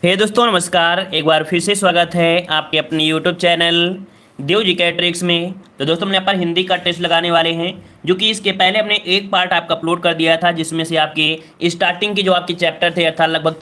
हे दोस्तों नमस्कार। एक बार फिर से स्वागत है आपके अपने यूट्यूब चैनल देव जी कैट्रिक्स में। तो दोस्तों हमने यहाँ पर हिंदी का टेस्ट लगाने वाले हैं, जो कि इसके पहले हमने एक पार्ट आपका अपलोड कर दिया था, जिसमें से आपके स्टार्टिंग की जो आपके चैप्टर थे अर्थात लगभग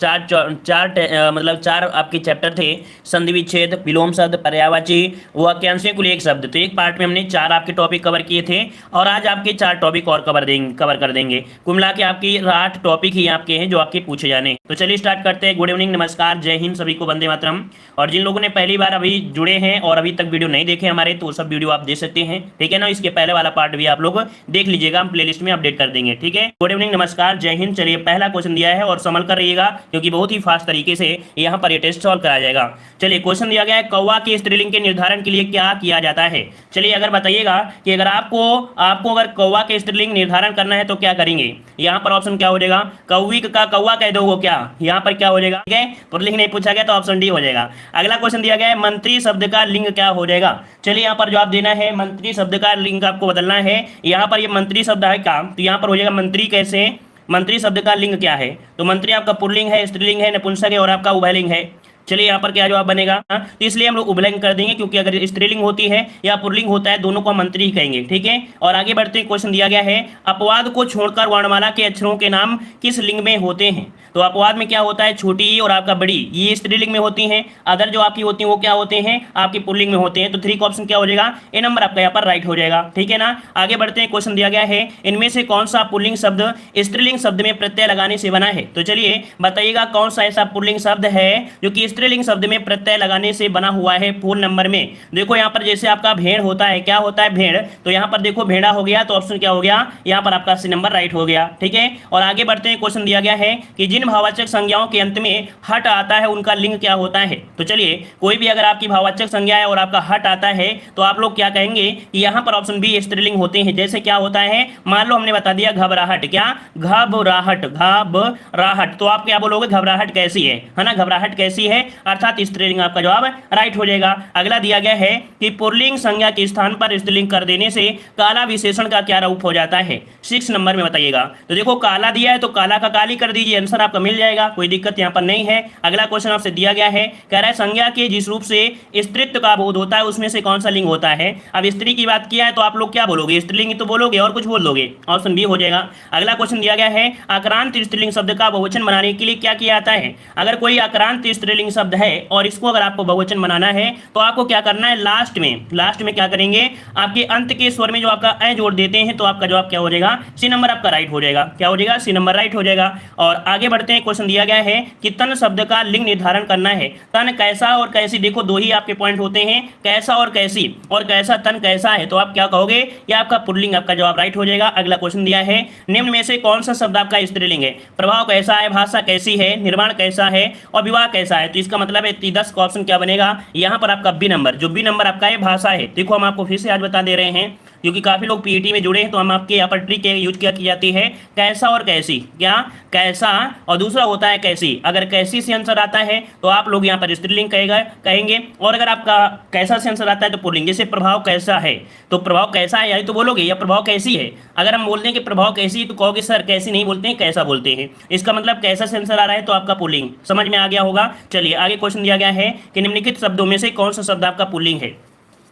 चार आपके चैप्टर थे। संधि विच्छेद, विलोम शब्द, पर्यायवाची, वाक्यांशों कुल एक शब्द। तो एक पार्ट में हमने 4 आपके टॉपिक कवर किए थे और आज आपके 4 टॉपिक और कवर कर देंगे। कुल मिला के आपके 8 टॉपिक ही आपके हैं जो आपके पूछे जाने। तो चलिए स्टार्ट करते हैं। गुड इवनिंग, नमस्कार, जय हिंद सभी को, वंदे मातरम। और जिन लोगों ने पहली बार अभी जुड़े हैं और अभी तक वीडियो नहीं देखे हमारे, तो सब वीडियो आप देख सकते हैं, ठीक है ना। इसके पहले वाला पार्ट भी आप लोग देख लीजिएगा, हम प्लेलिस्ट में अपडेट कर देंगे, ठीक है। गुड इवनिंग, नमस्कार, जय हिंद। चलिए पहला क्वेश्चन दिया है और संभल कर रहिएगा, क्योंकि बहुत ही फास्ट तरीके से यहाँ पर ये टेस्ट सॉल्व कराया जाएगा। चलिए क्वेश्चन दिया गया है, कौवा के स्त्रीलिंग के निर्धारण के लिए क्या किया जाता है। चलिए अगर बताइएगा कि अगर आपको अगर कौवा के स्त्रीलिंग निर्धारण करना है तो क्या करेंगे। यहाँ पर ऑप्शन क्या हो जाएगा, कौवी का कौवा कह दो, वो क्या यहाँ पर क्या हो जाएगा, ठीक है। पुल्लिंग नहीं पूछा गया तो ऑप्शन डी हो जाएगा। अगला क्वेश्चन दिया गया है, मंत्री शब्द का लिंग क्या हो जाएगा। चलिए यहाँ पर जवाब देना है, मंत्री शब्द का लिंग आपको बदलना है। यहाँ पर ये मंत्री शब्द है क्या, तो यहाँ पर हो जाएगा मंत्री कैसे, मंत्री शब्द का लिंग क्या है। तो मंत्री आपका पुल्लिंग है, स्त्रीलिंग है, नपुंसक है और आपका उभयलिंग है। चलिए यहाँ पर क्या जवाब बनेगा, तो इसलिए हम लोग उभयलिंग कर देंगे, क्योंकि अगर स्त्रीलिंग होती है या पुल्लिंग होता है दोनों को मंत्री ही कहेंगे, ठीक है। और आगे बढ़ते हैं, क्वेश्चन दिया गया है, अपवाद को छोड़कर वर्णमाला के अक्षरों के नाम किस लिंग में होते हैं। तो अपवाद में क्या होता है, छोटी ई और आपका बड़ी ये स्त्रीलिंग में होती हैं। अदर जो आपकी होती है वो क्या होते हैं, आपकी पुल्लिंग में होते हैं। तो 3 का ऑप्शन क्या हो जाएगा, ए नंबर आपका यहाँ पर राइट हो जाएगा, ठीक है ना। आगे बढ़ते हैं, क्वेश्चन दिया गया है, इनमें से कौन सा पुल्लिंग शब्द स्त्रीलिंग शब्द में प्रत्यय लगाने से बना है। तो चलिए बताइएगा कौन सा ऐसा पुल्लिंग शब्द है जो कि स्त्रीलिंग शब्द में प्रत्यय लगाने से बना हुआ है। फुल नंबर में देखो यहाँ पर जैसे आपका भेड़ होता है, क्या होता है भेड़, तो यहाँ पर देखो भेड़ा हो गया, तो ऑप्शन क्या हो गया, यहाँ पर आपका सी नंबर राइट हो गया, ठीक है। और आगे बढ़ते हैं, क्वेश्चन दिया गया है कि जिन भाववाचक संज्ञाओं के अंत में हट आता है उनका लिंग क्या होता है। तो चलिए कोई भी अगर आपकी भाववाचक संज्ञा है और आपका हट आता है तो आप लोग क्या कहेंगे कि यहाँ पर ऑप्शन बी स्त्रीलिंग होते हैं। जैसे क्या होता है, मान लो हमने बता दिया घबराहट, क्या घबराहट, घबराहट, तो आप क्या बोलोगे, घबराहट कैसी है ना, घबराहट कैसी है, अर्थात स्त्रीलिंग आपका जवाब राइट हो जाएगा। अगला दिया गया है कि पुल्लिंग संज्ञा के स्थान पर स्त्रीलिंग कर देने से काला विशेषण का क्या रूप हो जाता है। 6 नंबर में बताइएगा। तो देखो काला दिया है तो काला का काली कर दीजिए, आंसर आपका मिल जाएगा, कोई दिक्कत यहाँ पर नहीं है। अगला क्वेश्चन आपसे दिया गया है, कह रहा है संज्ञा के जिस रूप से स्त्रीत्व का बोध होता है उसमें से कौन सा लिंग होता है। अब स्त्री की बात किया है तो आप लोग क्या बोलोगे, स्त्रीलिंग तो बोलोगे और कुछ बोल दोगे, ऑप्शन बी हो जाएगा। अगला क्वेश्चन दिया गया है, आक्रांत स्त्रीलिंग शब्द का बहुवचन बनाने के लिए क्या किया जाता है। अगर कोई आक्रांत स्त्रीलिंग शब्द है और इसको अगर आपको बहुवचन बनाना है तो आपको क्या करना है, लास्ट में क्या करेंगे, आपके अंत के स्वर में जो आपका ए जोड़ देते हैं, तो आपका जवाब क्या हो जाएगा, सी नंबर आपका राइट हो जाएगा, क्या हो जाएगा, सी नंबर राइट हो जाएगा। और आगे बढ़ते हैं, क्वेश्चन दिया गया है कि तन शब्द का लिंग निर्धारण करना है। तन कैसा और कैसी, देखो 2 ही आपके पॉइंट होते हैं, कैसा और कैसी, और कैसा तन कैसा है, तो आप क्या कहोगे, ये आपका पुल्लिंग, आपका जवाब राइट हो जाएगा। अगला क्वेश्चन दिया है, निम्न में से कौन सा शब्द आपका स्त्रीलिंग है। प्रभाव कैसा है, भाषा कैसी है, निर्माण कैसा है और विवाह कैसा है। तो इसका मतलब है 10 का ऑप्शन क्या बनेगा, यहाँ पर आपका बी नंबर, जो बी नंबर आपका है भाषा है। देखो हम आपको फिर से आज बता दे रहे हैं, क्योंकि काफ़ी लोग पीईटी में जुड़े हैं, तो हम आपके यहाँ पर ट्रिक यूज किया की जाती है, कैसा और कैसी, क्या कैसा और दूसरा होता है कैसी। अगर कैसी से आंसर आता है तो आप लोग यहाँ पर स्त्रीलिंग कहेंगे, और अगर आपका कैसा से आंसर आता है तो पुल्लिंग। जैसे प्रभाव कैसा है, तो प्रभाव कैसा है यही तो बोलोगे, या प्रभाव कैसी है। अगर हम बोलते हैं कि प्रभाव कैसी, तो कहोगे सर कैसी नहीं बोलते हैं, कैसा बोलते हैं। इसका मतलब कैसा से आंसर आ रहा है तो आपका पुल्लिंग, समझ में आ गया होगा। चलिए आगे क्वेश्चन दिया गया है कि निम्नलिखित शब्दों में से कौन सा शब्द आपका पुल्लिंग है।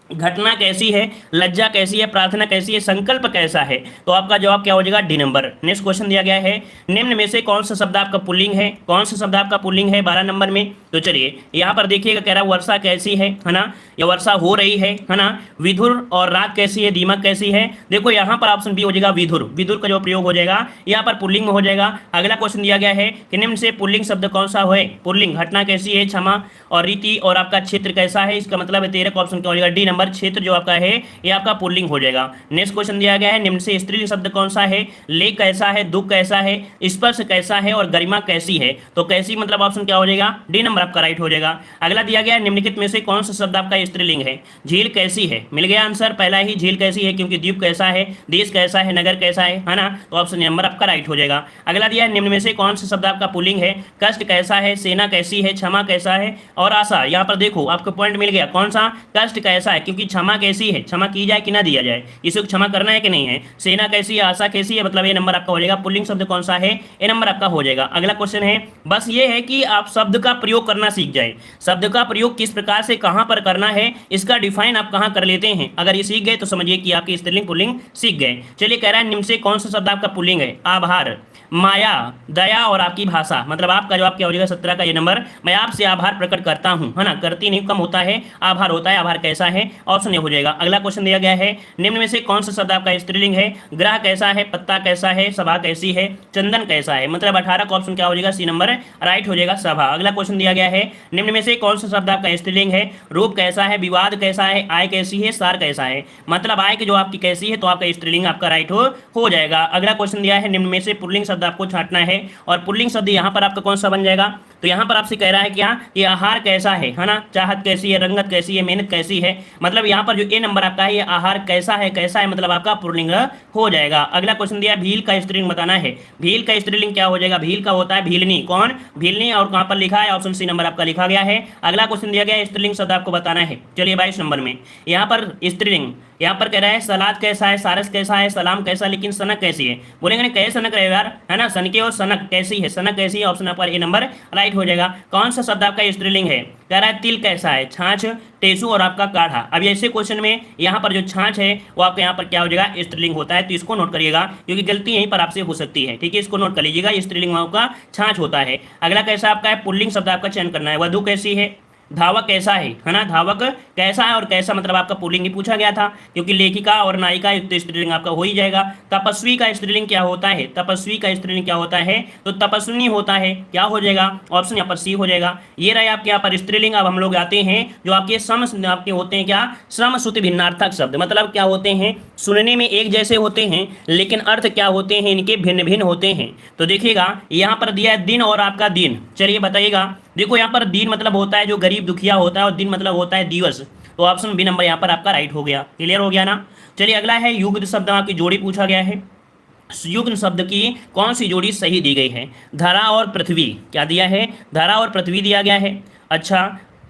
घटना कैसी है, लज्जा कैसी है, प्रार्थना कैसी है, संकल्प कैसा है, तो आपका जवाब क्या हो जाएगा, डी नंबर। नेक्स्ट क्वेश्चन दिया गया है, निम्न में से कौन सा शब्द आपका पुल्लिंग है, कौन सा शब्द आपका पुल्लिंग है 12 नंबर में। तो चलिए यहाँ पर देखिएगा, कह रहा है वर्षा कैसी है ना, या वर्षा हो रही है ना, विधुर और रात कैसी है, दीमक कैसी है। देखो यहाँ पर ऑप्शन बी हो जाएगा, विधुर, विधुर का जो प्रयोग हो जाएगा यहाँ पर पुल्लिंग में हो जाएगा। अगला क्वेश्चन दिया गया है कि निम्न से पुल्लिंग शब्द कौन सा है, पुल्लिंग, घटना कैसी है, क्षमा और रीति और आपका क्षेत्र कैसा है। इसका मतलब है 13 का ऑप्शन क्या हो जाएगा, डी नंबर, क्षेत्र जो आपका है ये आपका पुल्लिंग हो जाएगा। नेक्स्ट क्वेश्चन दिया गया है, निम्न से स्त्रीलिंग शब्द कौन सा है, लेख कैसा है, दुख कैसा है, स्पर्श कैसा है और गरिमा कैसी है। तो कैसी मतलब ऑप्शन क्या हो जाएगा, डी नंबर आपका राइट हो जाएगा। अगला दिया गया है, निम्नलिखित में से कौन सा शब्द आपका स्त्रीलिंग है। झील कैसी है, मिल गया आंसर पहला ही, झील कैसी है, क्योंकि द्वीप कैसा है, देश कैसा है, नगर कैसा है ना, तो ऑप्शन नंबर आपका राइट हो जाएगा। अगला दिया है, निम्न में से कौन सा शब्द आपका पुल्लिंग है। कष्ट कैसा है, सेना कैसी है, क्षमा कैसा है और आशा। यहाँ पर देखो आपको पॉइंट मिल गया, कौन सा, कष्ट कैसा है, क्योंकि क्षमा कैसी है, क्षमा की जाए कि ना दिया जाए, इसे क्षमा करना है कि नहीं है। सेना कैसी है, आशा कैसी है, मतलब ये नंबर आपका हो जाएगा। पुल्लिंग शब्द कौन सा है, ए नंबर आपका हो जाएगा। अगला क्वेश्चन है, बस ये है कि आप शब्द का प्रयोग करना सीख जाए। शब्द का प्रयोग किस प्रकार से कहाँ पर करना है, इसका डिफाइन आप कहाँ कर लेते हैं, अगर ये सीख गए तो समझिए कि आपके स्त्रीलिंग पुल्लिंग सीख गए। चलिए कह रहा है निम्न से कौन सा शब्द आपका पुल्लिंग है? आभार, माया, दया और आपकी भाषा। मतलब आपका जवाब क्या हो जाएगा 17 का ये नंबर। मैं आपसे आभार प्रकट करता हूं, है ना, करती नहीं कम होता है, आभार होता है, आभार कैसा है, ऑप्शन ये हो जाएगा। अगला क्वेश्चन दिया गया है निम्न में से कौन सा शब्द आपका स्त्रीलिंग है? ग्रह कैसा है, पत्ता कैसा है, सभा कैसी है, चंदन कैसा है। मतलब 18 का ऑप्शन क्या हो जाएगा? सी नंबर राइट हो जाएगा, सभा। अगला क्वेश्चन दिया गया है निम्न में से कौन सा शब्द आपका स्त्रीलिंग है? रूप कैसा है, विवाद कैसा है, आय कैसी है, सार कैसा है। मतलब आय की जो आपकी कैसी है तो आपका स्त्रीलिंग आपका राइट हो जाएगा। अगला क्वेश्चन दिया है निम्न में से पुल्लिंग शब्द आपको छांटना है, और पुल्लिंग शब्द यहाँ पर आपका कौन सा बन जाएगा? तो यहाँ पर आपसे कह रहा है क्या कि आहार कैसा है ना, चाहत कैसी है, रंगत कैसी है, मेहनत कैसी है। मतलब यहाँ पर जो ए नंबर आपका है ये आहार कैसा है मतलब आपका पुल्लिंग हो जाएगा। अगला क्वेश्चन दिया भील का स्त्रीलिंग बताना है। भील का स्त्रीलिंग क्या हो जाएगा? भील का होता है भीलनी। कौन? भीलनी। और कहाँ पर लिखा है? ऑप्शन सी नंबर आपका लिखा गया है। अगला क्वेश्चन दिया गया है स्त्रीलिंग शब्द आपको बताना है। चलिए 22 नंबर में यहाँ पर स्त्रीलिंग यहाँ पर कह रहा है सलाद कैसा है, सारस कैसा है, सलाम कैसा, लेकिन सनक कैसी है। बोलेंगे ना कैसे सनक रहे यार, है ना, सनके और सनक कैसी है, सनक कैसी है, ऑप्शन पर ए नंबर राइट हो जाएगा। कौन सा शब्द आपका स्त्रीलिंग है? कह रहा है तिल कैसा है, छाछ, टेसू और आपका काढ़ा। अब ऐसे क्वेश्चन में यहाँ पर जो छाछ है वो आपका यहाँ पर क्या हो जाएगा? स्त्रीलिंग होता है, तो इसको नोट करिएगा क्योंकि गलती यहीं पर आपसे हो सकती है। ठीक है, इसको नोट कर लीजिएगा, स्त्रीलिंग का छाछ होता है। अगला कैसा आपका है? पुल्लिंग शब्द आपका चयन करना है। वधु कैसी है, धावक कैसा है ना, धावक कैसा है, और कैसा मतलब आपका पुल्लिंग ही पूछा गया था क्योंकि लेखिका और नायिका तो स्त्रीलिंग आपका हो ही जाएगा। तपस्वी का स्त्रीलिंग क्या होता है? तपस्वी का स्त्रीलिंग क्या होता है? तो तपस्विनी होता है। क्या हो जाएगा? ऑप्शन यहाँ पर सी हो जाएगा। ये रहे आपके यहाँ पर स्त्रीलिंग। अब हम लोग आते हैं जो आपके सम आपके होते हैं क्या? सम श्रुति भिन्नार्थक शब्द। मतलब क्या होते हैं? सुनने में एक जैसे होते हैं लेकिन अर्थ क्या होते हैं इनके? भिन्न भिन्न होते हैं। तो देखिएगा यहाँ पर दिया है दिन और आपका दिन। चलिए बताइएगा। देखो यहाँ पर दिन मतलब होता है जो गरीब दुखिया होता है, और दिन मतलब होता है दिवस। तो ऑप्शन बी नंबर यहाँ पर आपका राइट हो गया। क्लियर हो गया ना? चलिए अगला है युग्म शब्द आपकी जोड़ी पूछा गया है। युग्म शब्द की कौन सी जोड़ी सही दी गई है? धरा और पृथ्वी। क्या दिया है? धरा और पृथ्वी दिया गया है। अच्छा,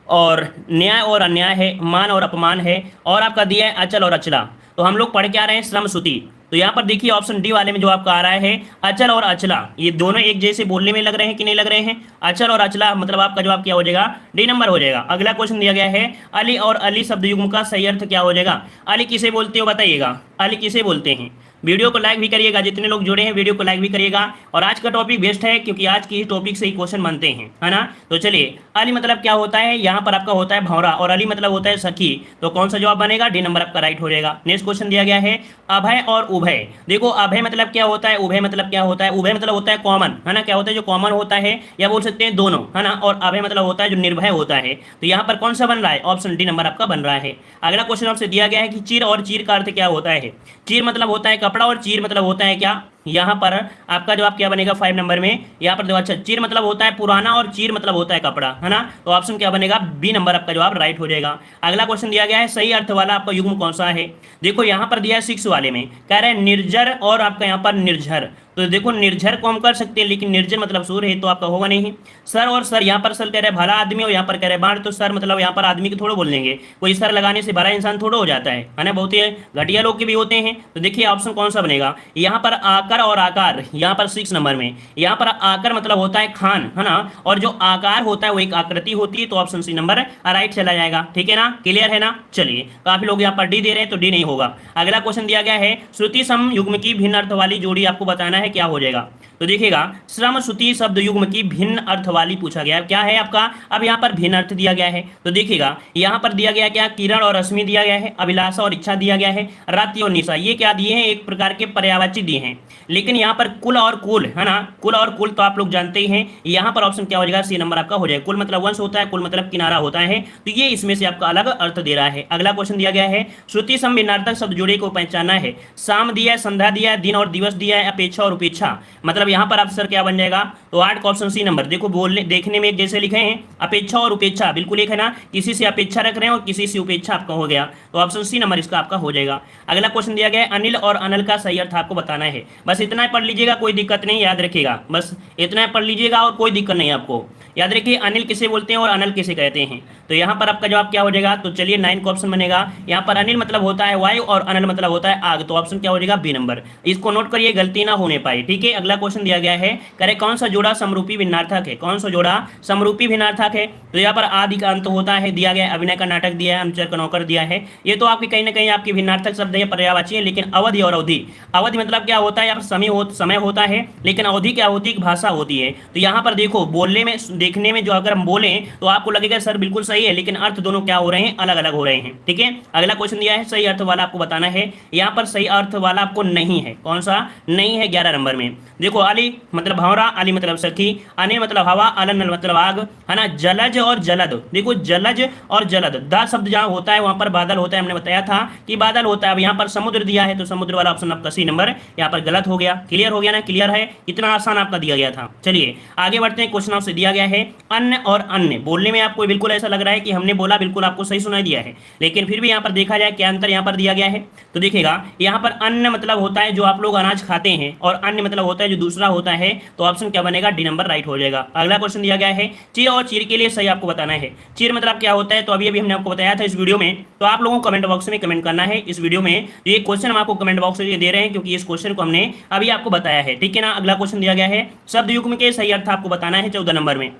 और न्याय और अन्याय है, मान और अपमान है, और आपका दिया है अचल और अचला। तो हम लोग पढ़ के आ रहे हैं श्रम श्रुति। तो यहाँ पर देखिए ऑप्शन डी वाले में जो आपका आ रहा है अचल और अचला, ये दोनों एक जैसे बोलने में लग रहे हैं कि नहीं लग रहे हैं? अचल और अचला मतलब आपका जवाब क्या हो जाएगा? डी नंबर हो जाएगा। अगला क्वेश्चन दिया गया है अली और अली शब्द युग्म का सही अर्थ क्या हो जाएगा? अली किसे बोलते हो बताइएगा? अली किसे बोलते हैं? वीडियो को लाइक भी करिएगा, जितने लोग जुड़े हैं वीडियो को लाइक भी करिएगा। और आज का टॉपिक बेस्ट है क्योंकि आज की टॉपिक से ही क्वेश्चन बनते हैं, है ना। तो चलिए अली मतलब क्या होता है? यहाँ पर आपका होता है भौरा, और अली मतलब होता है सखी। तो कौन सा जवाब बनेगा? डी नंबर आपका राइट हो जाएगा। नेक्स्ट क्वेश्चन दिया गया है अभय और उभय। देखो अभय मतलब क्या होता है, उभय मतलब क्या होता है? उभय मतलब होता है कॉमन, है ना। क्या होता है? जो कॉमन होता है, या बोल सकते हैं दोनों, है ना। और अभय मतलब होता है जो निर्भय होता है। तो यहाँ पर कौन सा बन रहा है? ऑप्शन डी नंबर आपका बन रहा है। अगला क्वेश्चन आपसे दिया गया है कि चीर और चीर का अर्थ क्या होता है? चीर मतलब होता है कपड़ा, और चीर मतलब होता है क्या? यहाँ पर आपका जवाब क्या बनेगा 5 नंबर में? यहाँ पर देखो, अच्छा, चीर मतलब होता है पुराना और चीर मतलब होता है कपड़ा, है ना। तो ऑप्शन क्या बनेगा? बी नंबर आपका जवाब राइट हो जाएगा। अगला क्वेश्चन दिया गया है सही अर्थ वाला आपका युग्म कौन सा है? देखो यहाँ पर दिया है 6 वाले में, कह रहे हैं निर्जर और आपका यहाँ पर निर्झर। तो देखो निर्झर को हम कर सकते हैं, लेकिन निर्जर मतलब सूर्य है तो आपका होगा नहीं। सर और सर, यहाँ पर सर कह रहे भला आदमी, और यहाँ पर कह रहे बाढ़। तो सर मतलब यहाँ पर आदमी के थोड़े बोल देंगे, कोई सर लगाने से भला इंसान थोड़ा हो जाता है ना। बहुत ही घटिया लोग के भी होते हैं। तो देखिए ऑप्शन कौन सा बनेगा? यहाँ पर आकर और आकार, यहाँ पर 6 नंबर में यहाँ पर आकर मतलब होता है खान, है ना। और जो आकार होता है वो एक आकृति होती है। तो ऑप्शन सी नंबर राइट चला जाएगा। ठीक है ना? क्लियर है ना? चलिए काफी लोग यहाँ पर डी दे रहे हैं तो डी नहीं होगा। अगला क्वेश्चन दिया गया है श्रुति सम युग्म की भिन्न अर्थ वाली जोड़ी आपको बताना है, क्या हो जाएगा? तो देखिएगा श्रम श्रुति शब्द युग्म की भिन्न अर्थ वाली पूछा गया है। क्या है आपका? अब यहाँ पर भिन्न अर्थ दिया गया है। तो देखिएगा यहाँ पर दिया गया क्या? किरण और रश्मि दिया गया है, अभिलाषा और इच्छा दिया गया है, रात्रि और निशा। ये क्या दिए हैं? एक प्रकार के पर्यायवाची दिए हैं। लेकिन यहाँ पर कुल और कुल, है ना, कुल और कुल तो आप लोग जानते ही हैं। यहाँ पर ऑप्शन क्या हो जाएगा? सी नंबर आपका हो जाएगा। कुल मतलब वंश होता है, कुल मतलब किनारा होता है। तो ये इसमें से आपका अलग अर्थ दे रहा है। अगला क्वेश्चन दिया गया है श्रुति सम भिन्नार्थक शब्द जोड़े को पहचानना है। शाम दिया है, संध्या दिया है, दिन और दिवस दिया है, अपेक्षा और उपेक्षा। मतलब यहाँ पर आप सर क्या बन जाएगा? तो 8 का ऑप्शन सी नंबर। देखो बोलने देखने में एक जैसे लिखे हैं, अपेक्षा और उपेक्षा बिल्कुल एक है ना। किसी से अपेक्षा रख रहे हैं और किसी से उपेक्षा आपका हो गया। तो ऑप्शन सी नंबर इसका आपका हो जाएगा। अगला क्वेश्चन दिया गया है अनिल और अनल का सही अर्थ आपको बताना है। बस इतना पढ़ लीजिएगा, कोई दिक्कत नहीं, याद रखिएगा। बस इतना पढ़ लीजिएगा और कोई दिक्कत नहीं आपको। याद रखिए अनिल किसे बोलते हैं और अनल किसे कहते हैं। तो यहाँ पर आपका जवाब क्या हो जाएगा, तो चलिए 9 का ऑप्शन बनेगा। यहाँ पर अनिल मतलब होता है वायु और अनल मतलब होता है आग, तो ऑप्शन क्या हो जाएगा बी नंबर। इसको नोट करिए, गलती ना होने पाए, ठीक है। अगला क्वेश्चन दिया गया है, करे कौन सा जोड़ा समरूपी भिन्नार्थक है, कौन सा जोड़ा समरूपी भिन्नार्थक है। तो यहाँ पर आदि का अंत होता है दिया गया, अभिनय का नाटक दिया है, अनुचर का नौकर दिया है। ये तो आपकी कहीं ना कहीं आपकी भिन्नार्थक शब्द है, पर्यायवाची है। लेकिन अवधि और अवधि, अवधि मतलब क्या होता है, यहाँ पर समय होता है, लेकिन अवधि क्या होती है, भाषा होती है। तो यहाँ पर देखो बोलने में देखने में जो अगर हम बोले तो आपको लगेगा सर बिल्कुल सही है, लेकिन अर्थ दोनों क्या हो रहे हैं, अलग अलग हो रहे हैं, ठीक है। अगला क्वेश्चन दिया है, सही अर्थ वाला आपको बताना है। यहाँ पर सही अर्थ वाला आपको नहीं है, कौन सा नहीं है 11 नंबर में। देखो अली मतलब भंवरा, अली मतलब सखी, अनिल मतलब हवा, अलन मतलब आग, है ना। जलज और जलद, देखो जलज और जलद, द शब्द जहां होता है वहां पर बादल होता है, हमने बताया था कि बादल होता है। अब यहाँ पर समुद्र दिया है, तो समुद्र वाला ऑप्शन आपका सी नंबर यहाँ पर गलत हो गया। क्लियर हो गया ना, क्लियर है, इतना आसान आपका दिया गया था। चलिए आगे बढ़ते हैं, क्वेश्चन आपसे दिया गया है अन्न और अन्य। बोलने में आपको बिल्कुल ऐसा लग रहा है कि हमने बोला बिल्कुल आपको सही सुनाई दिया है, लेकिन फिर भी यहाँ पर देखा जाए क्या अंतर यहाँ पर दिया गया है। तो देखिएगा यहाँ पर अन्न मतलब होता है जो आप लोग अनाज खाते हैं, और अन्य मतलब होता है जो दूसरा होता है, तो ऑप्शन क्या बनेगा, डी नंबर राइट हो जाएगा। अगला क्वेश्चन दिया गया है चीर और चीर के लिए सही आपको बताना है। चीर मतलब क्या होता है, तो अभी अभी हमने आपको बताया था इस वीडियो में, तो आप लोगों को कमेंट बॉक्स में कमेंट करना है इस वीडियो में। ये क्वेश्चन हम आपको कमेंट बॉक्स में दे रहे हैं क्योंकि इस क्वेश्चन को हमने अभी आपको बताया है, ठीक है ना। अगला क्वेश्चन दिया गया है शब्द युग्म के सही अर्थ आपको बताना है 14 नंबर में।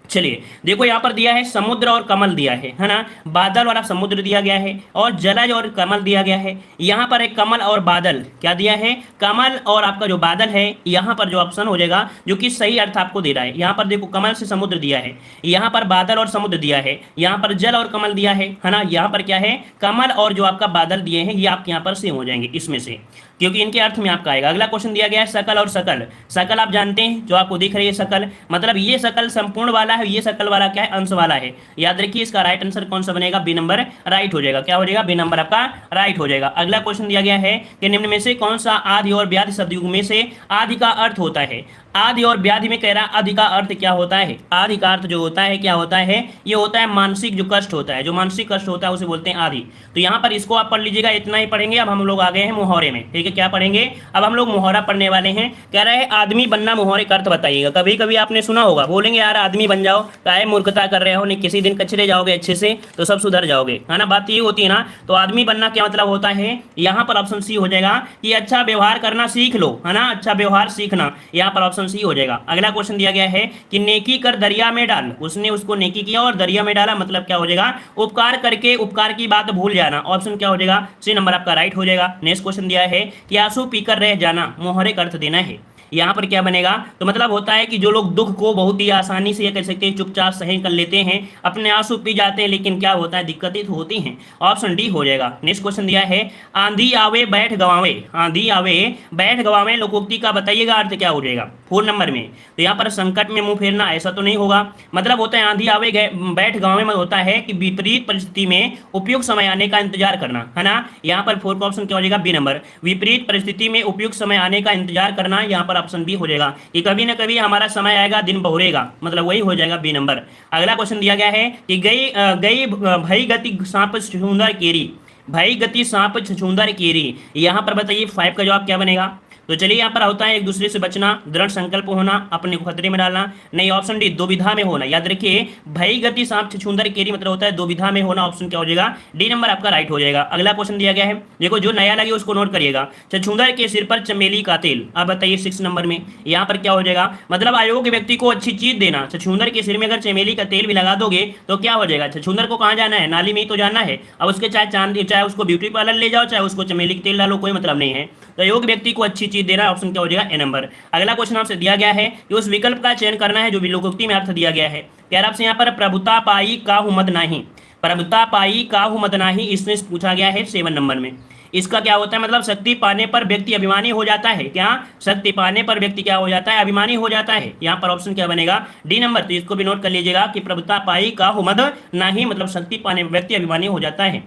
चलिए देखो यहाँ पर दिया है समुद्र और कमल दिया है ना। बादल वाला समुद्र दिया गया है और जलज और कमल दिया गया है। यहाँ पर एक कमल और बादल क्या दिया है, कमल और आपका जो बादल है, यहाँ पर जो ऑप्शन हो जाएगा जो कि सही अर्थ आपको दे रहा है। यहाँ पर देखो कमल से समुद्र दिया है, यहाँ पर बादल और समुद्र दिया है, यहाँ पर जल और कमल दिया है ना। यहाँ पर क्या है, कमल और जो आपका बादल दिए हैं ये आपके यहाँ पर सेम हो जाएंगे इसमें से, क्योंकि इनके अर्थ में आपका आएगा। अगला क्वेश्चन दिया गया है सकल और सकल। सकल आप जानते हैं जो आपको दिख रही है सकल, मतलब ये सकल संपूर्ण वाला है, ये सकल वाला क्या है, अंश वाला है। याद रखिए इसका राइट आंसर कौन सा बनेगा, बी नंबर राइट हो जाएगा। क्या हो जाएगा, बी नंबर आपका राइट हो जाएगा। अगला क्वेश्चन दिया गया है कि निम्न में से कौन सा आदि और व्याधि शब्द युग्म में से आदि का अर्थ होता है। आदि और व्याधि में कह रहा आदि का अर्थ क्या होता है। आदि का अर्थ जो होता है क्या होता है, ये होता है मानसिक जो कष्ट होता है, जो मानसिक कष्ट होता है उसे बोलते हैं आदि। तो यहाँ पर इसको आप पढ़ लीजिएगा, इतना ही पढ़ेंगे। अब हम लोग आ गए हैं मुहावरे में, ठीक है। क्या पढ़ेंगे, अब हम लोग मुहावरा पढ़ने वाले हैं। कह रहे हैं आदमी बनना, मुहावरे का अर्थ बताइएगा। कभी कभी आपने सुना होगा, बोलेंगे यार आदमी बन जाओ, काहे मूर्खता कर रहे हो, नहीं किसी दिन कचरे जाओगे अच्छे से तो सब सुधर जाओगे, है ना। बात ये होती है ना। तो आदमी बनना क्या मतलब होता है, यहाँ पर ऑप्शन सी हो जाएगा कि अच्छा व्यवहार करना सीख लो, है ना। अच्छा व्यवहार सीखना, यहाँ पर ऑप्शन सी हो जाएगा। अगला क्वेश्चन दिया गया है कि नेकी कर दरिया में डाल। उसने उसको नेकी किया और दरिया में डाला, मतलब क्या हो जाएगा, उपकार करके उपकार की बात भूल जाना। ऑप्शन क्या हो जाएगा, सी नंबर आपका राइट हो जाएगा। नेक्स्ट क्वेश्चन दिया है कि आंसू पीकर रह जाना, मुहावरे का अर्थ देना है। यहाँ पर क्या बनेगा, तो मतलब होता है कि जो लोग दुख को बहुत ही आसानी से, ये कह सकते हैं चुपचाप सहन कर लेते हैं, अपने आंसू पी जाते हैं, लेकिन क्या होता है, दिक्कतें तो होती हैं। ऑप्शन डी हो जाएगा। नेक्स्ट क्वेश्चन दिया है आंधी आवे बैठ गवावे। आंधी आवे बैठ गवावे लोकोक्ति का बताइएगा अर्थ क्या हो जाएगा 4 नंबर में। तो यहाँ पर संकट में मुंह फेरना, ऐसा तो नहीं होगा। मतलब होता है आंधी आवे बैठ गवावे में होता है कि विपरीत परिस्थिति में उपयुक्त समय आने का इंतजार करना, है ना। यहाँ पर 4 का ऑप्शन क्या हो जाएगा, बी नंबर। विपरीत परिस्थिति में उपयुक्त समय आने का इंतजार करना, यहाँ पर ऑप्शन बी हो जाएगा कि कभी ना कभी हमारा समय आएगा, दिन बहुरेगा, मतलब वही हो जाएगा बी नंबर। अगला क्वेश्चन दिया गया है कि गई भई गति सांप छछूंदर केरी। भई गति सांप छछूंदर केरी, यहाँ पर बताइए 5 का जवाब क्या बनेगा। तो चलिए यहाँ पर होता है एक दूसरे से बचना, दृढ़ संकल्प होना, अपने को खतरे में डालना। नहीं, ऑप्शन डी दुविधा में होना। याद रखिए भई गति सांप छछूंदर केरी मतलब होता है दुविधा में होना। ऑप्शन क्या हो जाएगा, डी नंबर आपका राइट हो जाएगा। अगला क्वेश्चन दिया गया है, देखो जो नया लगे उसको नोट करिएगा। छछूंदर के सिर पर चमेली का तेल, अब बताइए 6 नंबर में यहाँ पर क्या हो जाएगा, मतलब अयोग्य व्यक्ति को अच्छी चीज देना। छछूंदर के सिर में अगर चमेली का तेल भी लगा दोगे तो क्या हो जाएगा, छछूंदर को कहाँ जाना है, नाली में ही तो जाना है। अब उसके चाहे उसको ब्यूटी पार्लर ले जाओ, चाहे उसको चमेली का तेल डालो, कोई मतलब नहीं है। तो अयोग्य व्यक्ति को अच्छी चीज देना, ऑप्शन क्या हो जाएगा, ए नंबर। अगला क्वेश्चन आपसे दिया गया है कि उस विकल्प का चयन करना है जो विलोकोक्ति में अर्थ दिया गया है। यार आपसे यहाँ पर प्रभुता पाई काहू मद नाही, प्रभुता पाई काहू मद नाही, इसमें पूछा गया है 7 नंबर में। इसका क्या होता है, मतलब शक्ति पाने पर व्यक्ति अभिमानी हो जाता है। क्या, शक्ति पाने पर व्यक्ति क्या हो जाता है, अभिमानी हो जाता है। यहाँ पर ऑप्शन क्या बनेगा, डी नंबर। तो इसको भी नोट कर लीजिएगा कि प्रभुता पाई काहू मद नाही, मतलब शक्ति पाने पर व्यक्ति अभिमानी हो जाता है।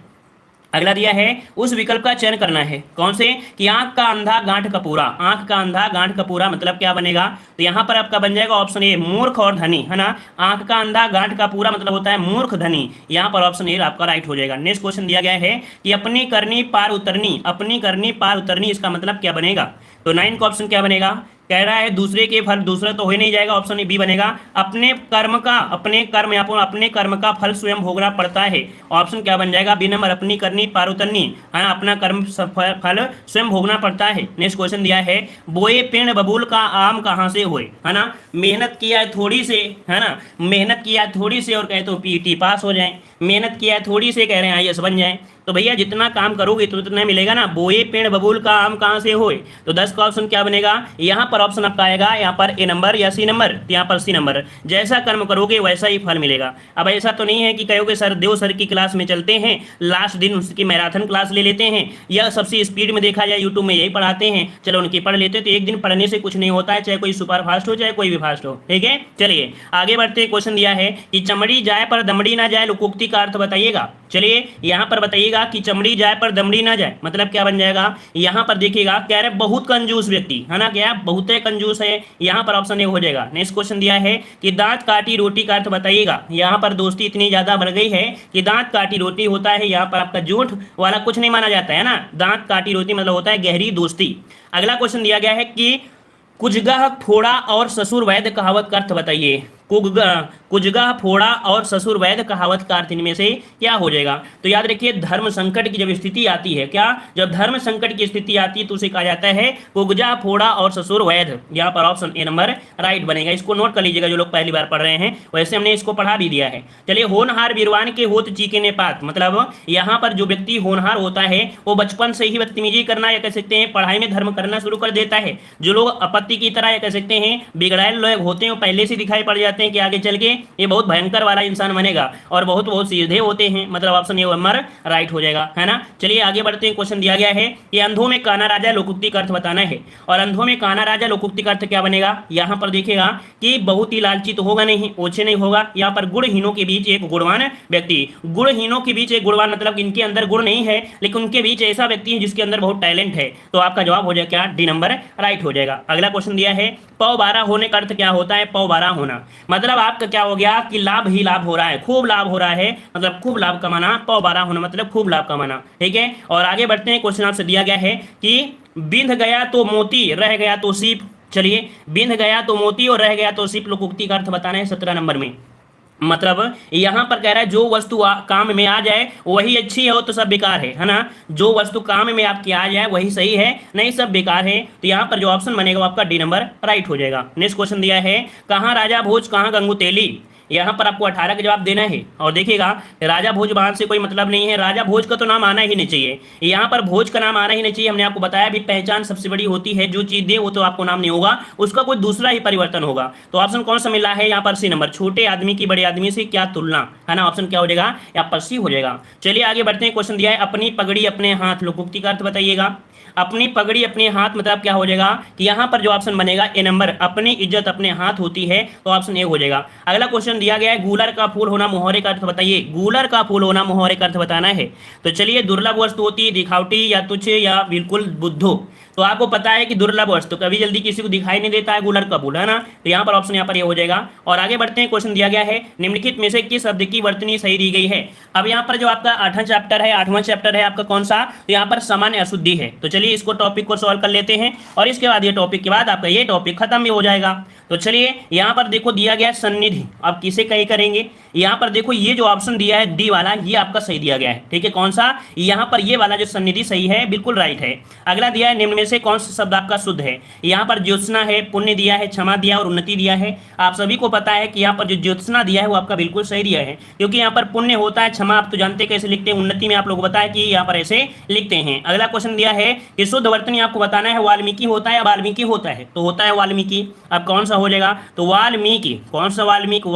अगला दिया है उस विकल्प का चयन करना है, कौन से, कि आंख का अंधा गांठ का पूरा। आंख का अंधा गांठ का पूरा मतलब क्या बनेगा, तो यहाँ पर आपका बन जाएगा ऑप्शन ए मूर्ख और धनी, है ना। आंख का अंधा गांठ का पूरा मतलब होता है मूर्ख धनी, यहाँ पर ऑप्शन ए आपका राइट हो जाएगा। नेक्स्ट क्वेश्चन दिया गया है कि अपनी करनी पार उतरनी, अपनी करनी पार उतरनी, इसका मतलब क्या बनेगा। तो 9 का ऑप्शन क्या बनेगा, कह रहा है दूसरे के फल, दूसरा तो हो ही नहीं जाएगा, ऑप्शन बी बनेगा। अपने कर्म यहाँ पर अपने कर्म का फल स्वयं भोगना पड़ता है। ऑप्शन क्या बन जाएगा? बी नंबर, अपनी करनी पारुतन्नी, है ना, अपना कर्म फल स्वयं भोगना पड़ता है। नेक्स्ट क्वेश्चन दिया है, बोए पेड़ बबूल का आम कहाँ से हुए, है ना, मेहनत किया थोड़ी से, है ना, मेहनत किया थोड़ी से और कहे तो पीटी पास हो जाए, मेहनत किया थोड़ी से कह रहे हैं आईएएस बन जाए। तो भैया जितना काम करोगे तो उतना मिलेगा ना। बोए पेड़ बबूल का आम कहाँ से होए, तो 10 का ऑप्शन क्या बनेगा? यहाँ पर ऑप्शन आपका आएगा यहाँ पर ए नंबर या सी नंबर, तो यहाँ पर सी नंबर। जैसा कर्म करोगे वैसा ही फल मिलेगा। अब ऐसा तो नहीं है कि कहोगे सर देव सर की क्लास में चलते हैं, लास्ट दिन उसकी मैराथन क्लास ले लेते हैं, या सबसे स्पीड में देखा जाए यूट्यूब में यही पढ़ाते हैं, चलो उनकी पढ़ लेते हैं। तो एक दिन पढ़ने से कुछ नहीं होता है, चाहे कोई सुपर फास्ट हो चाहे कोई भी फास्ट हो, ठीक है। चलिए आगे बढ़ते। क्वेश्चन दिया है कि चमड़ी जाए पर दमड़ी ना जाए, लोकोक्ति का अर्थ बताइएगा। चलिए यहाँ पर बताइएगा कि चमड़ी जाए पर दमड़ी ना जाए, मतलब क्या बन जाएगा? यहाँ पर देखिएगा कह रहे बहुत कंजूस व्यक्ति, है ना, क्या बहुत कंजूस है, यहाँ पर ऑप्शन ए हो जाएगा। नेक्स्ट क्वेश्चन दिया है कि दांत काटी रोटी का अर्थ बताइएगा। यहाँ पर दोस्ती इतनी ज्यादा बढ़ गई है कि दांत काटी रोटी होता है, यहाँ पर आपका झूठ वाला कुछ नहीं माना जाता है ना, दांत काटी रोटी मतलब होता है गहरी दोस्ती। अगला क्वेश्चन दिया गया है कि कुजगह फोड़ा और ससुर वैद्य कहावत का अर्थ बताइए। कुजगह फोड़ा और ससुर वैद्य कहावत का अर्थ इनमें से क्या हो जाएगा? तो याद रखिए धर्म संकट की जब स्थिति आती है, क्या, जब धर्म संकट की स्थिति आती है तो उसे कहा जाता है कुजगह फोड़ा और ससुर वैद्य। यहाँ पर ऑप्शन ए नंबर राइट बनेगा। इसको नोट कर लीजिएगा जो लोग पहली बार पढ़ रहे हैं, वैसे हमने इसको पढ़ा भी दिया है। चलिए होनहार बीरवान के होत चीके ने पात, मतलब यहाँ पर जो व्यक्ति होनहार होता है वो बचपन से ही बदतमीजी करना या कह सकते हैं पढ़ाई में धर्म करना शुरू कर देता है। जो लोग आपत्ति की तरह या कह सकते हैं बिगड़ाए लोग होते हैं वो पहले से दिखाई पड़ जाते हैं कि आगे चल के ये बहुत भयंकर वाला इंसान बनेगा, और बहुत सीधे होते हैं, मतलब ऑप्शन ए नंबर राइट हो जाएगा, है ना। चलिए आगे बढ़ते हैं। क्वेश्चन दिया गया है कि अंधों में काना राजा लोकोक्ति का अर्थ बताना है, और अंधों में काना राजा लोकोक्ति का अर्थ क्या बनेगा? यहाँ पर देखिएगा कि बहुत ही लालची तो होगा नहीं, ओछे नहीं होगा। यहाँ पर गुणहीनों के बीच एक गुणवान व्यक्ति, गुणहीनों के बीच एक गुणवान मतलब इनके अंदर गुण नहीं है लेकिन उनके बीच ऐसा व्यक्ति है जिसके अंदर बहुत टैलेंट है। तो आपका जवाब हो जाएगा क्या? डी नंबर राइट हो जाएगा। अगला क्वेश्चन दिया है पौ 12 होने का अर्थ क्या होता है? पौ 12 होना मतलब आपका क्या हो गया कि लाभ ही लाभ हो रहा है, खूब लाभ हो रहा है, मतलब खूब लाभ कमाना। पौ 12 होना मतलब खूब लाभ कमाना, ठीक है। और आगे बढ़ते हैं। क्वेश्चन आपसे दिया गया है कि बिंध गया तो मोती रह गया तो सीप। चलिए बिंध गया तो मोती और रह गया तो सीप लोकोक्ति का अर्थ बताना है 17 नंबर में। मतलब यहाँ पर कह रहा है जो वस्तु काम में आ जाए वही अच्छी है, वो तो सब बेकार है ना। जो वस्तु काम में आपकी आ जाए वही सही है, नहीं सब बेकार है। तो यहाँ पर जो ऑप्शन बनेगा वो आपका डी नंबर राइट हो जाएगा। नेक्स्ट क्वेश्चन दिया है कहाँ राजा भोज कहाँ गंगू तेली। यहाँ पर आपको 18 का जवाब देना है। और देखिएगा राजा भोज बाण से कोई मतलब नहीं है, राजा भोज का तो नाम आना ही नहीं चाहिए, यहाँ पर भोज का नाम आना ही नहीं चाहिए। हमने आपको बताया भी पहचान सबसे बड़ी होती है, जो चीज दे वो तो आपको नाम नहीं होगा, उसका कोई दूसरा ही परिवर्तन होगा। तो ऑप्शन कौन सा मिला है यहाँ पर? C number. छोटे आदमी की बड़े आदमी से क्या तुलना, है ना, ऑप्शन क्या हो जाएगा? यहाँ पर सी हो जाएगा। चलिए आगे बढ़ते हैं। क्वेश्चन दिया है अपनी पगड़ी अपने हाथ लोकोक्ति का अर्थ बताइएगा। अपनी पगड़ी अपने हाथ मतलब क्या हो जाएगा कि यहाँ पर जो ऑप्शन बनेगा ए नंबर, अपनी इज्जत अपने हाथ होती है, तो ऑप्शन ए हो जाएगा। अगला क्वेश्चन दिया गया है गूलर का फूल होना मुहावरे का अर्थ बताइए। गूलर का फूल होना मुहावरे का अर्थ बताना है। तो चलिए दुर्लभ वस्तु होती है, दिखावटी या तुच्छ या बिल्कुल बुद्धू। तो आपको पता है कि दुर्लभ वस्तु कभी जल्दी किसी को दिखाई नहीं देता है, गूलर का फूल, है ना। तो यहाँ पर ऑप्शन यहाँ पर ये हो जाएगा। और आगे बढ़ते हैं। क्वेश्चन दिया गया है निम्नलिखित में से किस शब्द की वर्तनी सही दी गई है। अब यहाँ पर जो आपका 8वां चैप्टर है आपका कौन सा? तो यहाँ पर सामान्य अशुद्धि है। तो चलिए इसको टॉपिक को सॉल्व कर लेते हैं और इसके बाद ये टॉपिक के बाद आपका ये टॉपिक खत्म भी हो जाएगा। तो चलिए यहाँ पर देखो दिया गया सन्निधि, अब किसे कही करेंगे? यहाँ पर देखो ये जो ऑप्शन दिया है डी वाला, ये आपका सही दिया गया है, ठीक है। कौन सा? यहाँ पर ये वाला जो सन्निधि सही है, बिल्कुल राइट है। अगला दिया है निम्न में से कौन सा शब्द आपका शुद्ध है। यहाँ पर ज्योत्सना है, पुण्य दिया है, क्षमा दिया और उन्नति दिया है। आप सभी को पता है कि यहाँ पर जो ज्योत्सना दिया है वो आपका बिल्कुल सही दिया है, क्योंकि यहाँ पर पुण्य होता है, क्षमा आप तो जानते कैसे लिखते हैं, उन्नति में आप लोग बताया कि यहाँ पर ऐसे लिखते हैं। अगला क्वेश्चन दिया है कि शुद्ध वर्तनी आपको बताना है वाल्मीकि होता है या वाल्मीकि होता है। तो होता है वाल्मीकि। अब कौन सा हो जाएगा? तो वाल्मीकि। कौन सा वाल्मीकि?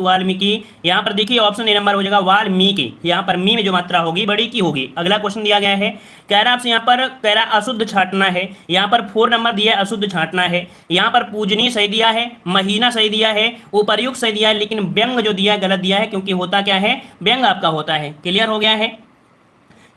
वाल्मीकि। यहाँ पर देखिए ऑप्शन ए नंबर हो जाएगा वाल्मीकि। यहाँ पर मी में जो मात्रा होगी बड़ी की होगी। अगला क्वेश्चन दिया गया है कह रहा आपसे यहाँ पर कह रहा अशुद्ध छांटना है। यहाँ पर 4 नंबर दिया है अशुद्ध छांटना है। यहाँ पर पूजनीय सही दिया है, महीना सही दिया है, उपर्युक्त सही दिया है, लेकिन व्यंग जो दिया है गलत दिया है, क्योंकि होता क्या है? व्यंग आपका होता है। क्लियर हो गया है।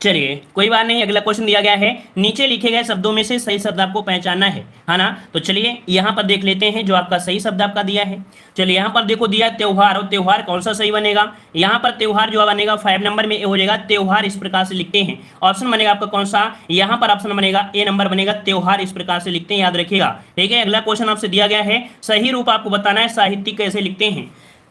चलिए कोई बात नहीं, अगला क्वेश्चन दिया गया है, नीचे लिखे गए शब्दों में से सही शब्द आपको पहचानना है ना। तो चलिए यहाँ पर देख लेते हैं जो आपका सही शब्द आपका दिया है। चलिए यहाँ पर देखो दिया त्योहार, और त्योहार कौन सा सही बनेगा, यहाँ पर त्योहार जो बनेगा 5 नंबर में ए हो जाएगा, त्योहार इस प्रकार से लिखते हैं। ऑप्शन बनेगा आपका कौन सा, यहाँ पर ऑप्शन बनेगा ए नंबर बनेगा, त्योहार इस प्रकार से लिखते हैं, याद रखिएगा। ठीक है, अगला क्वेश्चन आपसे दिया गया है, सही रूप आपको बताना है, साहित्यिक कैसे लिखते हैं,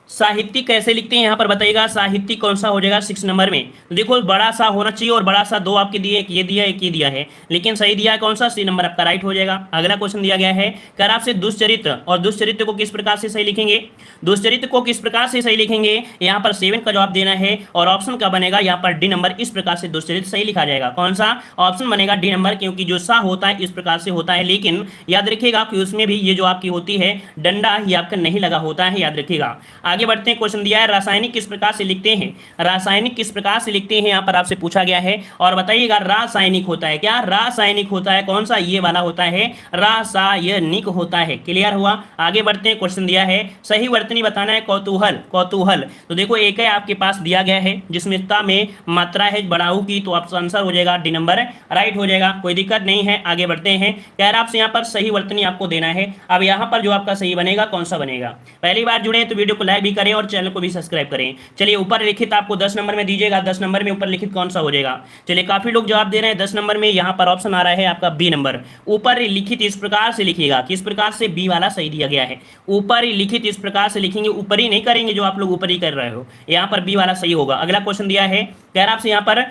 साहित्यिक कैसे लिखते हैं यहाँ पर बताइएगा। साहित्यिक कौन सा हो जाएगा 6 नंबर में। देखो बड़ा सा होना चाहिए और बड़ा सा 2 आपके दिए, एक ये दिया एक ये दिया है, लेकिन सही दिया है कौन सा, सी नंबर आपका राइट हो जाएगा। अगला क्वेश्चन दिया गया है, कर आपसे दुष्चरित्र, और दुष्चरित्र को किस प्रकार से सही लिखेंगे, दुष्चरित्र को किस प्रकार से सही लिखेंगे, यहाँ पर 7 का जवाब देना है, और ऑप्शन का बनेगा यहाँ पर डी नंबर, इस प्रकार से दुष्चरित्र सही लिखा जाएगा। कौन सा ऑप्शन बनेगा, डी नंबर, क्योंकि जो सा होता है इस प्रकार से होता है, लेकिन याद रखिएगा कि उसमें भी ये जो आपकी होती है डंडा, ये आपका नहीं लगा होता है, याद रखिएगा। आगे बढ़ते हैं, क्वेश्चन रासायनिक किस प्रकार से लिखते हैं, रासायनिक किस प्रकार से लिखते हैं यहाँ पर आपसे पूछा गया है, और बताइएगा रासायनिक होता है क्या, रासायनिक होता है कौन सा, ये वाला होता है, रासायनिक होता है। क्लियर हुआ। आगे बढ़ते हैं, क्वेश्चन दिया है, सही वर्तनी बताना है, कौतूहल, कौतूहल। तो देखो एक है आपके पास दिया गया है जिसमें ता में मात्रा है बढ़ाऊ की, तो आपका आंसर हो जाएगा डी नंबर राइट हो जाएगा, कोई दिक्कत नहीं है। आगे बढ़ते हैं, कह रहा आपसे यहाँ पर सही वर्तनी आपको देना है। अब यहाँ पर जो आपका सही बनेगा कौन सा बनेगा, पहली बार जुड़े तो वीडियो को लाइक भी करें और चैनल को भी सब्सक्राइब करें। चलिए ऊपर लिखित आपको 10 नंबर में दीजिएगा, 10 नंबर में ऊपर लिखित कौन सा हो जाएगा। चलिए काफी लोग जवाब दे रहे हैं 10 नंबर में, यहाँ पर ऑप्शन आ रहा है आपका बी नंबर। ऊपर लिखित इस प्रकार से लिखिएगा, किस प्रकार से, बी वाला सही दिया गया है। ऊपर लिखित इस प्रकार से लिखेंगे, ऊपर ही नहीं करेंगे जो आप लोग ऊपर ही कर रहे हो, यहाँ पर बी वाला सही होगा। अगला क्वेश्चन दिया है, कह रहा आपसे यहाँ पर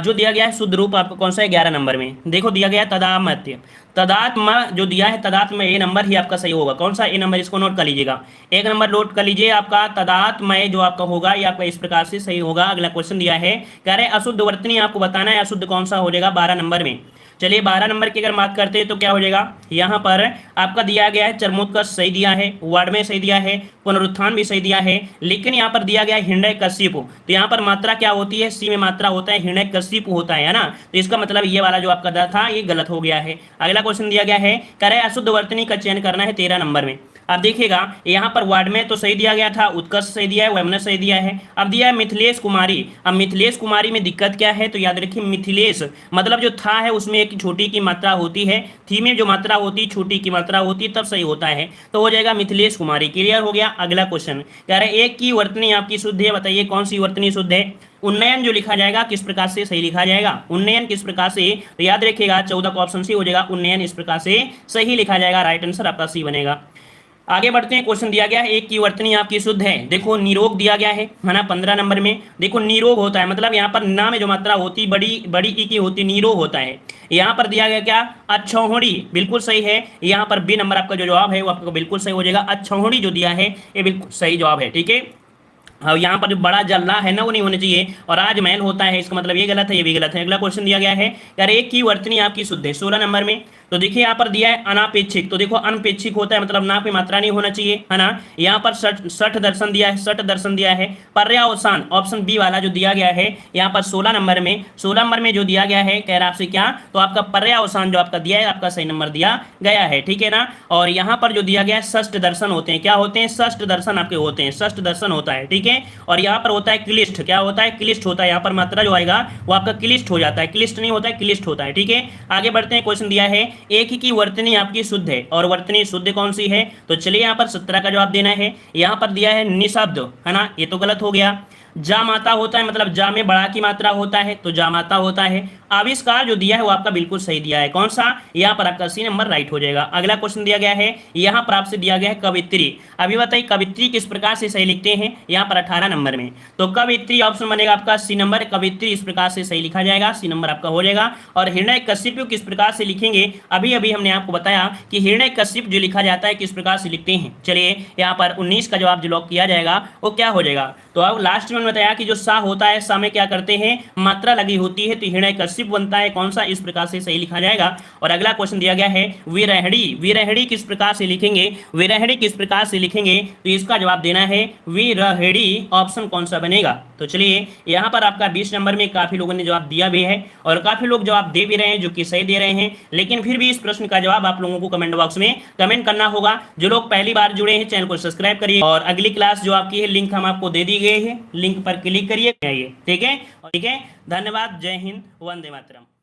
जो दिया गया है शुद्ध रूप आपको कौन सा है, 11 नंबर में। देखो दिया गया तदात्म्य, तदात्म जो दिया है तदात्म ए नंबर ही आपका सही होगा। कौन सा ए नंबर, इसको नोट कर लीजिएगा, 1 नंबर नोट कर लीजिए। आपका तदात्मय जो आपका होगा ये आपका इस प्रकार से सही होगा। अगला क्वेश्चन दिया है, कह रहे अशुद्ध वर्तनी आपको बताना है, अशुद्ध कौन सा हो जाएगा 12 नंबर में। चलिए 12 नंबर की अगर बात करते हैं तो क्या हो जाएगा, यहाँ पर आपका दिया गया है चरमोत्कर्ष सही दिया है, वार्ड में सही दिया है, पुनरुत्थान भी सही दिया है, लेकिन यहाँ पर दिया गया है हिरण्यकशिपु, तो यहाँ पर मात्रा क्या होती है, सी में मात्रा होता है, हिरण्यकशिपु होता है ना, तो इसका मतलब ये वाला जो आपका था ये गलत हो गया है। अगला क्वेश्चन दिया गया है, कह रहे अशुद्ध वर्तनी का चयन करना है 13 नंबर में। अब देखिएगा यहाँ पर वार्ड में तो सही दिया गया था, उत्कर्ष सही दिया है, वैमनस्य सही दिया है। अब दिया है मिथिलेश कुमारी, अब मिथिलेश कुमारी में दिक्कत क्या है, तो याद रखिए मिथिलेश मतलब जो था है उसमें एक छोटी की मात्रा होती है, थी में जो मात्रा होती है छोटी की मात्रा होती है, तब सही होता है, तो हो जाएगा मिथिलेश कुमारी। क्लियर हो गया। अगला क्वेश्चन कह रहे एक की वर्तनी आपकी शुद्ध है, बताइए कौन सी वर्तनी शुद्ध है। उन्नयन जो लिखा जाएगा किस प्रकार से सही लिखा जाएगा, उन्नयन किस प्रकार से, तो याद रखिएगा 14 का ऑप्शन सी हो जाएगा, उन्नयन इस प्रकार से सही लिखा जाएगा, राइट आंसर आपका सी बनेगा। आगे बढ़ते हैं, क्वेश्चन दिया गया है एक की वर्तनी आपकी शुद्ध है। देखो निरोग दिया गया है ना 15 नंबर में। देखो निरोग होता है मतलब यहाँ पर ना में जो मात्रा होती बड़ी बड़ी ई की होती, निरोग होता है। यहाँ पर दिया गया क्या, अच्छौहड़ी, बिल्कुल सही है। यहाँ पर बी नंबर आपका जो जवाब है वो आपका बिल्कुल सही हो जाएगा, अच्छौहड़ी जो दिया है ये बिल्कुल सही जवाब है। ठीक है, अब यहाँ पर जो बड़ा जल्ला है ना वो नहीं होना चाहिए, और आज मैल होता है, इसका मतलब ये गलत है, ये भी गलत है। अगला क्वेश्चन दिया गया है, यार एक की वर्तनी आपकी शुद्ध है 16 नंबर में। तो देखिए यहाँ पर दिया है अनापेक्षिक, तो देखो अनपेक्षिक होता है मतलब ना कोई मात्रा नहीं होना चाहिए, है ना। यहाँ पर सठ दर्शन दिया है, सठ दर्शन दिया है। पर्यावसान ऑप्शन बी वाला जो दिया गया है यहाँ पर 16 नंबर में, 16 नंबर में जो दिया गया है कह रहा आपसे क्या, तो आपका पर्यावसान जो आपका दिया है आपका सही नंबर दिया गया है। ठीक है ना। और यहाँ पर जो दिया गया है षष्ठ दर्शन होते हैं, क्या होते हैं, षष्ठ दर्शन आपके होते हैं, षष्ठ दर्शन होता है। ठीक है, और यहाँ पर होता है क्लिष्ट, क्या होता है, क्लिष्ट होता है। यहाँ पर मात्रा जो आएगा वो आपका क्लिष्ट हो जाता है, क्लिष्ट नहीं होता है, क्लिष्ट होता है। ठीक है, आगे बढ़ते हैं, क्वेश्चन दिया है एक ही की वर्तनी आपकी शुद्ध है, और वर्तनी शुद्ध कौन सी है, तो चलिए यहाँ पर 17 का जवाब देना है। यहाँ पर दिया है निशब्द, है ना, ये तो गलत हो गया। जा माता होता है मतलब जा में बड़ा की मात्रा होता है, तो जा माता होता है। आविष्कार जो दिया है वो आपका बिल्कुल सही दिया है, कौन सा, यहाँ पर आपका सी नंबर राइट हो जाएगा। अगला क्वेश्चन दिया गया है, यहाँ पर आपसे दिया गया है कवित्री। अभी बताइए कवित्री किस प्रकार से सही लिखते हैं, यहाँ पर 18 नंबर में। तो कवित्री ऑप्शन बनेगा आपका सी नंबर, कवित्री इस प्रकार से सही लिखा जाएगा, सी नंबर आपका हो जाएगा। और हिरण्यकशिपु किस प्रकार से लिखेंगे, अभी अभी हमने आपको बताया कि हिरण्यकशिप जो लिखा जाता है किस प्रकार से लिखते हैं। चलिए यहाँ पर 19 का जवाब जो लॉक किया जाएगा वो क्या हो जाएगा, तो अब लास्ट में बताया कि जो सा होता है, सा में क्या करते हैं, मात्रा लगी होती है, तो हिरण्यकशिप बनता है, कौन सा, इस प्रकार से सही लिखा जाएगा। और अगला क्वेश्चन दिया गया है विरहड़ी, विरहड़ी किस प्रकार से लिखेंगे, विरहड़ी किस प्रकार से लिखेंगे, तो इसका जवाब देना है विरहड़ी, ऑप्शन कौन सा बनेगा, तो चलिए यहाँ पर आपका 20 नंबर में काफ़ी लोगों ने जवाब दिया भी है और काफ़ी लोग जवाब दे भी रहे हैं जो कि सही दे रहे हैं, लेकिन फिर भी इस प्रश्न का जवाब आप लोगों को कमेंट बॉक्स में कमेंट करना होगा। जो लोग पहली बार जुड़े हैं चैनल को सब्सक्राइब करिए और अगली क्लास जो आपकी है लिंक हम आपको दे दी गई है, लिंक पर क्लिक करिए, ठीक है। धन्यवाद, जय हिंद, वंदे मातरम।